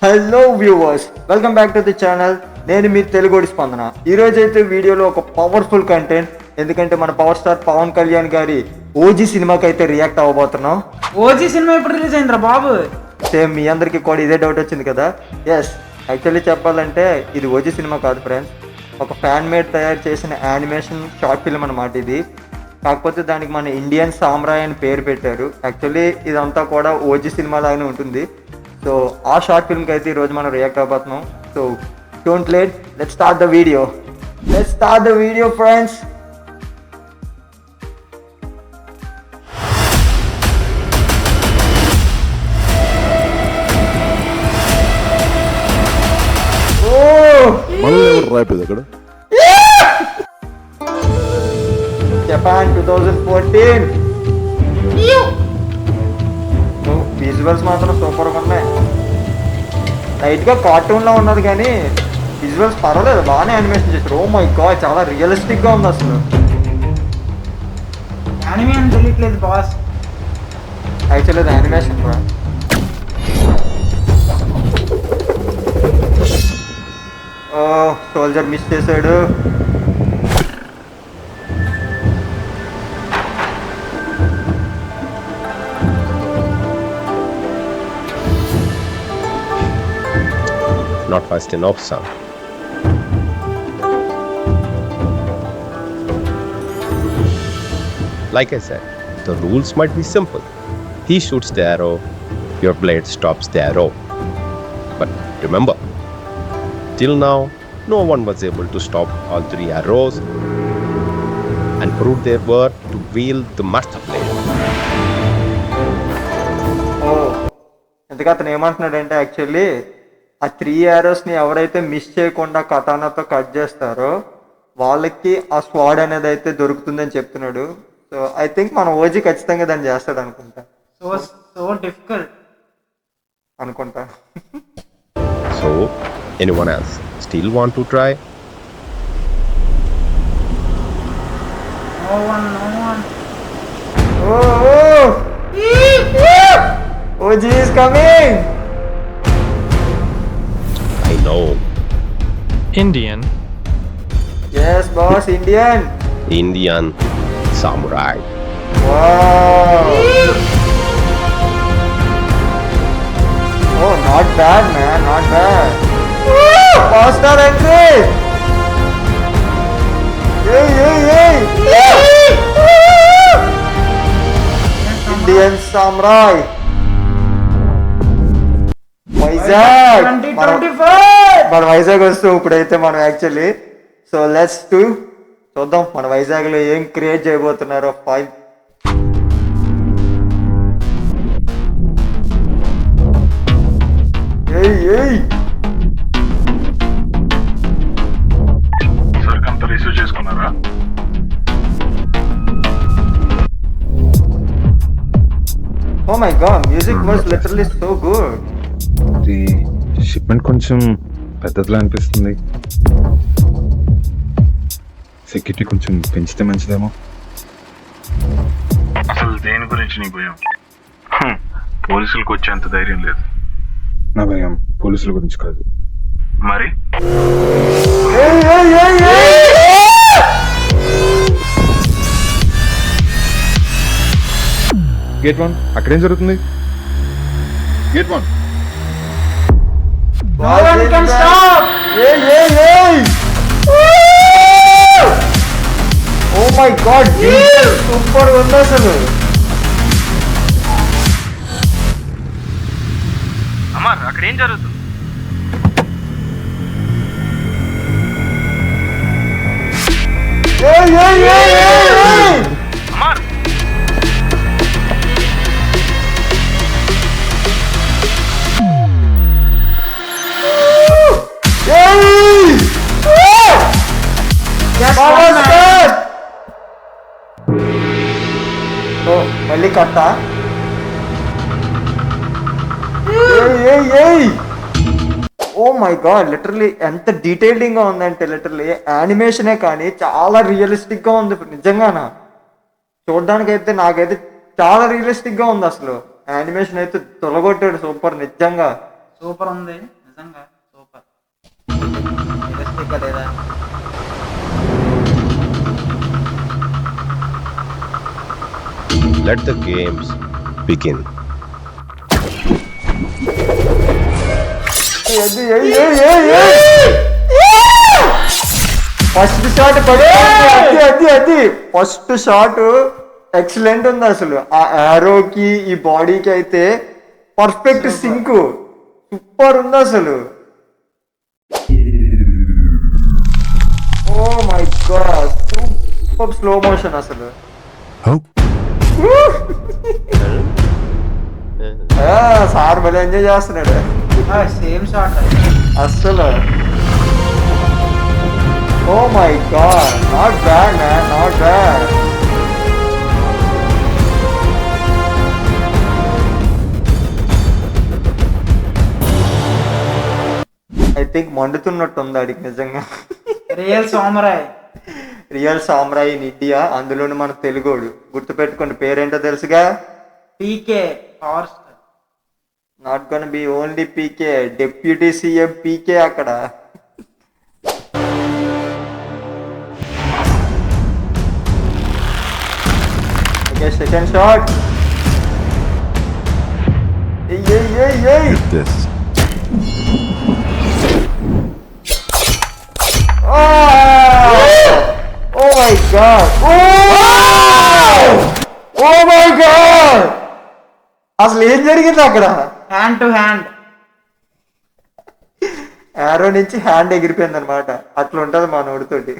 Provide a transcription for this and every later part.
Hello viewers, welcome back to the channel. నేను మీ తెలుగుడి స్పందన. ఈరోజు అయితే వీడియోలో ఒక పవర్ఫుల్ కంటెంట్, ఎందుకంటే మన పవర్ స్టార్ పవన్ కళ్యాణ్ గారి ఓజీ సినిమాకి అయితే రియాక్ట్ అవ్వబోతున్నాం. ఓజీ సినిమా ఎప్పుడు రిలీజ్ అయిందిరా బాబు? సేమ్ మీ అందరికీ కూడా ఇదే డౌట్ వచ్చింది కదా. ఎస్, యాక్చువల్లీ చెప్పాలంటే ఇది ఓజీ సినిమా కాదు ఫ్రెండ్స్, ఒక ఫ్యాన్ మేడ్ తయారు చేసిన యానిమేషన్ షార్ట్ ఫిల్మ్ అన్నమాట ఇది. కాకపోతే దానికి మన ఇండియన్ సామ్రాయ్ అని పేరు పెట్టారు. యాక్చువల్లీ ఇదంతా కూడా ఓజీ సినిమా లాగానే ఉంటుంది. సో ఆ షార్ట్ ఫిల్మ్కి అయితే ఈరోజు మనం రియాక్ట్ అవ్వబోతున్నాం. So don't late, let's start the video friends. Japan 2014. Visuals మాత్రం సూపర్గా ఉన్నాయి. లైట్గా కార్టూన్లో ఉన్నది కానీ విజువల్స్ పర్వాలేదు, బాగానే యానిమేషన్ చేశారు. ఓ మై గాడ్, చాలా రియలిస్టిక్గా ఉంది అసలు. యానిమే అని తెలియట్లేదు బాస్. యాక్చువల్లీ అది యానిమేషన్ రా. సోల్జర్ మిస్ చేశాడు. Not fast enough, son. Like I said, the rules might be simple. He shoots the arrow, your blade stops the arrow. But remember, till now, no one was able to stop all three arrows and prove their worth to wield the master blade. ఎందుకు అతను ఏమంటున్నాడంటే, actually ఆ 3 arrows-ని ఎవరైతే miss చేయకుండా కటానాతో cut చేస్తారో వాళ్ళకి ఆ స్వాడ్ అనేది అయితే దొరుకుతుందని చెప్తున్నాడు. సో ఐ థింక్ మన ఓజీ ఖచ్చితంగా దాన్ని చేస్తాడు అనుకుంటా. సో డిఫికల్ట్ అనుకుంటా. So, anyone else still want to try? No one. OG is coming. I know. Indian. Yes boss, Indian samurai. Wow. Oh, not bad man, not bad. Faster entry. Hey. Indian samurai. Vizag. 2025 మన వైజాగ్ వస్తూ ఇప్పుడైతే మనం actually చూద్దాం మన వైజాగ్లో ఏం create చేయబోతున్నారో. 5 సరికంతా receive చేసుకున్నారా? Oh my God, music was literally so good. ఇది షిప్మెంట్ కొంచెం పెద్దదిలా అనిపిస్తుంది. సెక్యూరిటీ కొంచెం పెంచితే మంచిదేమో. అసలు దేని గురించి నీ భయం? పోలీసులకు వచ్చేంత ధైర్యం లేదు. నా భయం పోలీసుల గురించి కాదు. మరి గేట్ 1 అక్కడేం జరుగుతుంది? Gate 1. No one can stop. Oh my God, super ఉంది అసలు. అమర్, అక్కడ ఏం జరుగుతుంది? అమర్, మళ్ళీ కట్ట. ఓ మై గాడ్, లిటరలీ ఎంత డీటెయిలింగ్ గా ఉందంటే, లిటరలీ యానిమేషనే కానీ చాలా రియలిస్టిక్ గా ఉంది నిజంగానా. చూడడానికి అయితే నాకైతే చాలా రియలిస్టిక్ గా ఉంది అసలు. యానిమేషన్ అయితే తొలగొట్టాడు సూపర్ నిజంగా. సూపర్ ఉంది నిజంగా సూపర్. రియలిస్టిక్ లేదా? Let the games begin. First shot అది ఫస్ట్ షాట్ ఎక్సలెంట్ ఉంది అసలు. ఆ ఆరోకి ఈ బాడీకి అయితే పర్ఫెక్ట్ సింక్, సూపర్ ఉంది అసలు. Oh my God, super slow motion అసలు. సార్ భలే ఎంజాయ్ చేస్తున్నాడు సేమ్ షాట్. అసలు. Oh my god, not bad man, not bad. I think మండుతున్నట్టు ఉంది అడిగి నిజంగా. Real samurai. Real samurai in India, అందులోని మన తెలుగోడు. గుర్తుపెట్టుకోండి, పేరేంటో తెలుసుగా? PK power star. Not gonna be only PK, deputy CM PK అక్కడ. Okay, second shot. This. Oh my god! Oh my god! అసలు ఏం జరిగింది అక్కడ? Hand to hand. యారో నుంచి హ్యాండ్ ఎగిరిపోయింది అనమాట. అట్లా ఉంటది మా నోడితోటి.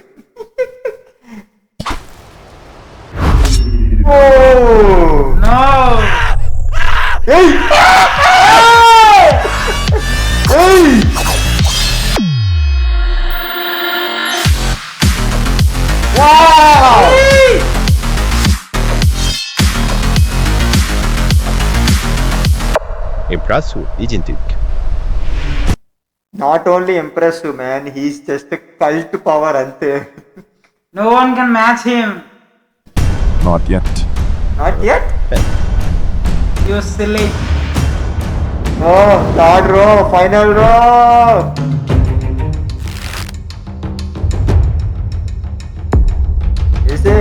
No. Impressive, isn't it? Not only impressive man, he's just cult power అంతే. No one can match him. Not yet. Not yet. You silly. Oh third row, final row.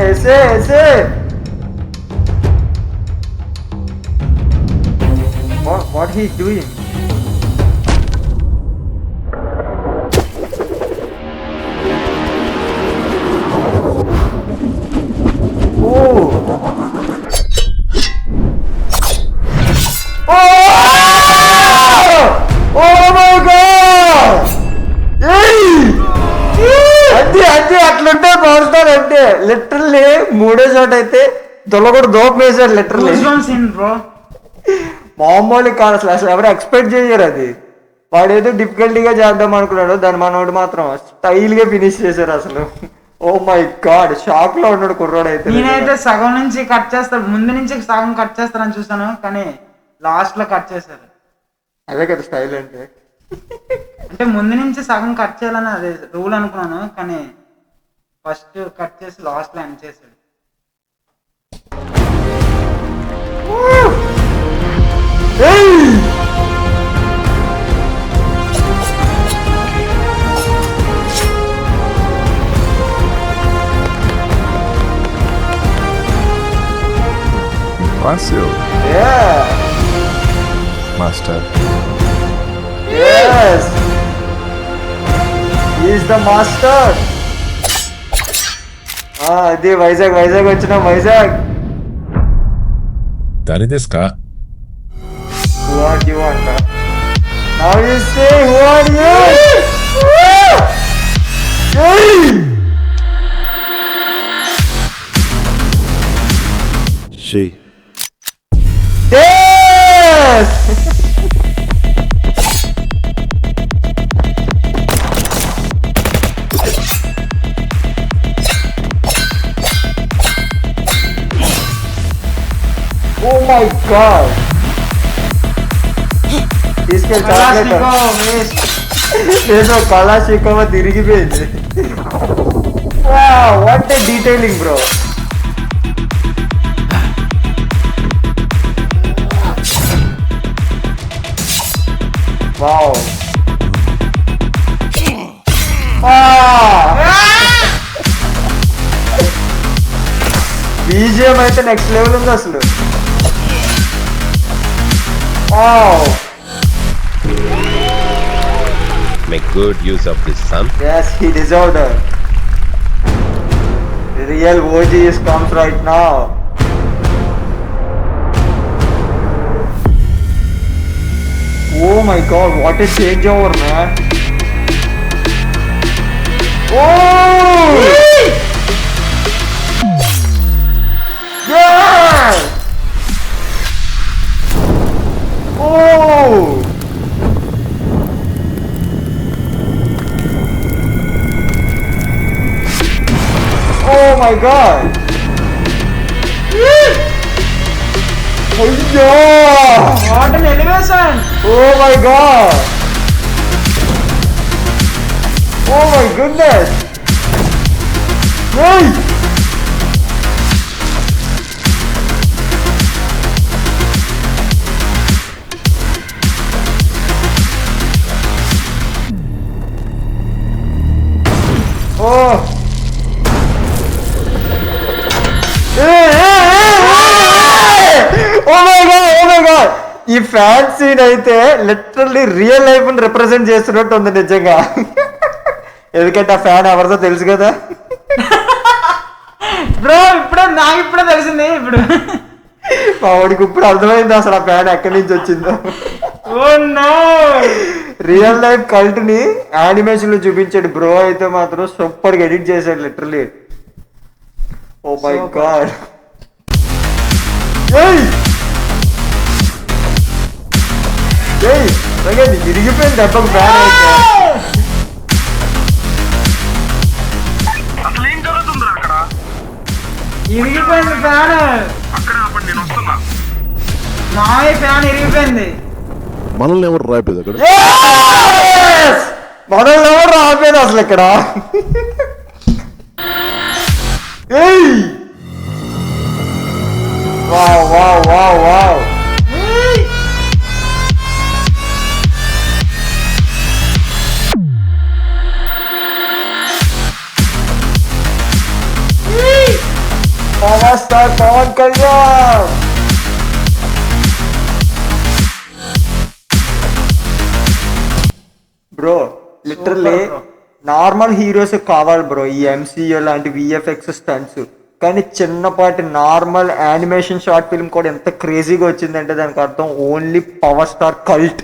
ऐसे what he's doing? అట్లుంటే బాగుంటారు అంటే. Literally మూడో shot అయితే దొల్లగొడు దోప వేసాడు literally. మామూలు కాదు అసలు ఎవరు ఎక్స్పెక్ట్ చేయరు అది. వాడేదో డిఫికల్టీగా చేద్దాం అనుకున్నాడు, దాని మనోడు మాత్రం స్టైల్ గా ఫినిష్ చేశారు అసలు. ఓ మై గాడ్, షాక్ లో ఉన్నాడు కుర్రోడు అయితే. నేనైతే సగం నుంచి కట్ చేస్తాను, ముందు నుంచి సగం కట్ చేస్తారని చూసాను, కానీ లాస్ట్ లో కట్ చేశారు. అదే కదా స్టైల్ అంటే. అంటే ముందు నుంచి సగం కట్ చేయాలని అదే రూల్ అనుకున్నాను, కానీ ఫస్ట్ కట్ చేసి లాస్ట్ లో ఎండ్ చేశాడు. Impressive. Yeah. Master. Yes. He is the master. అది వైజాగ్ వచ్చినాం. వైజాగ్.誰ですか? Who are you అంట. Now you say who are you? She. Yes. Oh my god. తీసుకెళ్ళి చాక్లెట్ ఏదో కళాశిఖవ తిరిగిపోయింది. What a detailing bro. Wow BGM అయితే నెక్స్ట్ లెవెల్ ఉంది అసలు. Wow Make good use of this, son. yes he deserved it. The real OG is comes right now. Oh my god, what a changeover, man. Oh! Yeah! Oh! Oh my god! అయ్యో! What an elevation. Oh my god! Oh my goodness! Hey! Oh! Oh my god! Oh my god! ఈ fan scene అయితే literally real life ని represent చేస్తున్నట్టు ఉంది నిజంగా. ఎందుకంటే ఆ fan ఎవరిదో తెలుసు కదా. బ్రో నాకు ఇప్పుడే తెలిసింది. ఇప్పుడు మా వాడికి ఇప్పుడు అర్థమైంది అసలు ఆ ఫ్యాన్ ఎక్కడి నుంచి వచ్చిందో. Oh no. Real life cult ని యానిమేషన్ లో చూపించాడు బ్రో. అయితే మాత్రం సూపర్ గా ఎడిట్ చేశాడు లిటరల్లీ. Oh my God. ఇరిగిపోయింది దెబ్బకు ఫ్యాన్ అయితే. అసలు ఏం జరుగుతుందిరా అక్కడ? ఇరిగిపోయింది ఫ్యాన్. అక్కడ అప్పుడు నేను వస్తున్నా. మావయ్య ఫ్యాన్ ఇరిగిపోయింది. మనల్ని ఎవరు రాయిపోయింది అక్కడ? Yes! మనల్ని ఎవరు రాలేదు అసలు ఇక్కడ. Wow wow wow wow. Power star Pawan Kalyan. Bro literally normal heroes కావాలి బ్రో ఈ ఎంసీయూ లాంటి విఎఫ్ఎక్స్ స్టంట్స్. కానీ చిన్నపాటి నార్మల్ యానిమేషన్ షార్ట్ ఫిల్మ్ కూడా ఎంత క్రేజీగా వచ్చిందంటే దానికి అర్థం only power star cult.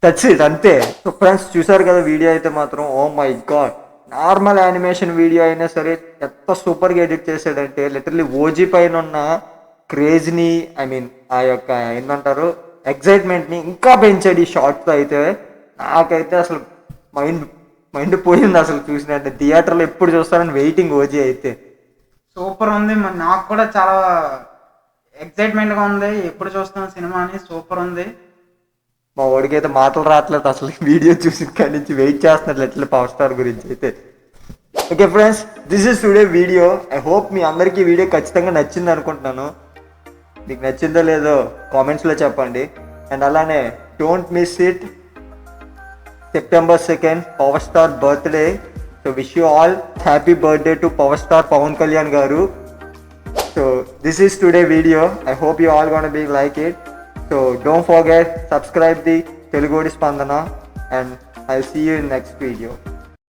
That's it అంతే. సో ఫ్రెండ్స్ చూసారు కదా వీడియో అయితే మాత్రం oh my God. Normal animation video అయినా సరే ఎంత సూపర్గా ఎడిట్ చేశాడంటే లిటరల్లీ ఓజీ పైన ఉన్న క్రేజ్ని ఐ మీన్ ఆ యొక్క ఏంటంటారు ఎగ్జైట్మెంట్ని ఇంకా పెంచాడు ఈ షార్ట్తో. అయితే నాకైతే అసలు మైండ్ పోయింది అసలు చూసినట్టే. థియేటర్లో ఎప్పుడు చూస్తానని వెయిటింగ్ ఓజీ అయితే. సూపర్ ఉంది. మరి నాకు కూడా చాలా ఎక్సైట్మెంట్గా ఉంది. ఎప్పుడు చూస్తాను సినిమా అని. సూపర్ ఉంది. మా వాడికి అయితే మాటలు రావట్లేదు అసలు వీడియో చూసిన కాడి నుంచి వెయిట్ చేస్తున్నారు ఎట్లా పవర్ స్టార్ గురించి అయితే. Okay friends, this is today video. I hope మీ అందరికీ వీడియో ఖచ్చితంగా నచ్చింది అనుకుంటున్నాను. మీకు నచ్చిందో లేదో కామెంట్స్లో చెప్పండి. అండ్ అలానే don't miss it, September 2nd power star birthday. So wish you all happy birthday to power star Pawan Kalyan గారు. So this is today video. I hope you all gonna be like it. So don't forget, subscribe the Telugu Spandana and I'll see you in next video.